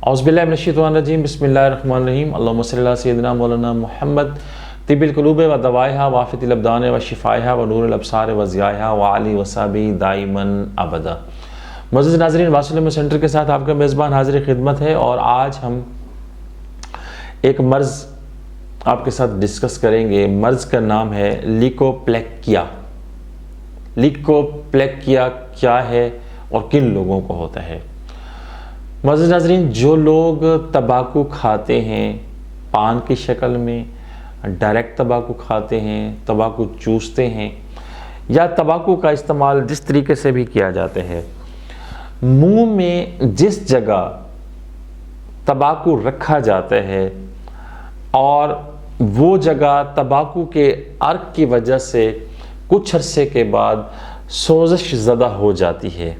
औज़ुबिल्लाहिमिनश्शैतानिर्रजीम बिस्मिल्लाहिर्रहमानिर्रहीम अल्लाहुम्मा सल्लि अला सय्यिदिना मौलाना मुहम्मद तिब्बिल कुलूब व दवाइहा व आफ़ियतिल अबदान व शिफ़ाइहा व नूरुल अब्सार व ज़ियाइहा व आलि व सहबी दाइमन अबदा। मुअज़्ज़िज़ नाज़रीन, वासिल सेंटर के साथ आपका मेज़बान हाज़िर खिदमत है और आज हम एक मर्ज़ आपके साथ डिस्कस करेंगे। मर्ज़ का नाम है ल्यूकोप्लेकिया। ल्यूकोप्लेकिया क्या है और किन लोगों को होता है? मुअज़्ज़िज़ नाज़रीन, जो लोग तंबाकू खाते हैं पान की शक्ल में, डायरेक्ट तंबाकू खाते हैं, तंबाकू चूसते हैं या तंबाकू का इस्तेमाल जिस तरीके से भी किया जाता है, मुंह में जिस जगह तंबाकू रखा जाता है और वो जगह तंबाकू के अर्क की वजह से कुछ अरसे के बाद सोजिश ज़दा हो जाती है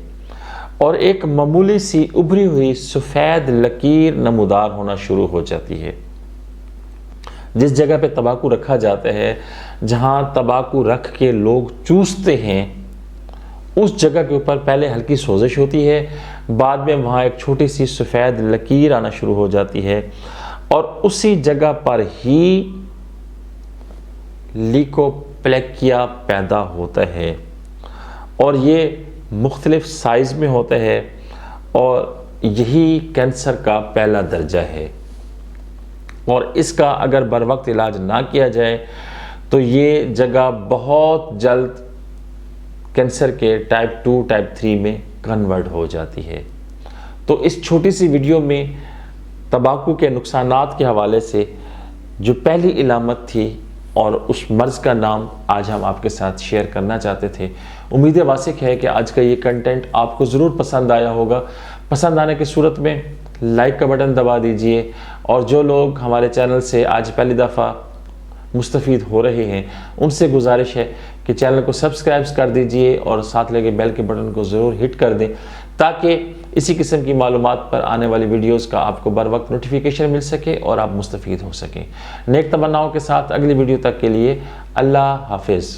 और एक मामूली सी उभरी हुई सफ़ेद लकीर नमूदार होना शुरू हो जाती है। जिस जगह पे तंबाकू रखा जाता है, जहाँ तंबाकू रख के लोग चूसते हैं, उस जगह के ऊपर पहले हल्की सोजिश होती है, बाद में वहाँ एक छोटी सी सफ़ेद लकीर आना शुरू हो जाती है और उसी जगह पर ही ल्यूकोप्लेकिया पैदा होता है और ये मुख्तलिफ साइज़ में होता है और यही कैंसर का पहला दर्जा है और इसका अगर बर वक्त इलाज ना किया जाए तो ये जगह बहुत जल्द कैंसर के टाइप 2 टाइप 3 में कन्वर्ट हो जाती है। तो इस छोटी सी वीडियो में तंबाकू के नुकसानात के हवाले से जो पहली इलामत थी और उस मर्ज़ का नाम आज हम आपके साथ शेयर करना चाहते थे। उम्मीद वासिक है कि आज का ये कंटेंट आपको ज़रूर पसंद आया होगा। पसंद आने की सूरत में लाइक का बटन दबा दीजिए और जो लोग हमारे चैनल से आज पहली दफ़ा मुस्तफ़ीद हो रहे हैं उनसे गुजारिश है कि चैनल को सब्सक्राइब कर दीजिए और साथ लगे बेल के बटन को ज़रूर हिट कर दें ताकि इसी किस्म की मालूमात पर आने वाली वीडियोस का आपको बर वक्त नोटिफिकेशन मिल सके और आप मुस्तफ़ीद हो सकें। नेक तमन्नाओं के साथ अगली वीडियो तक के लिए अल्लाह हाफिज़।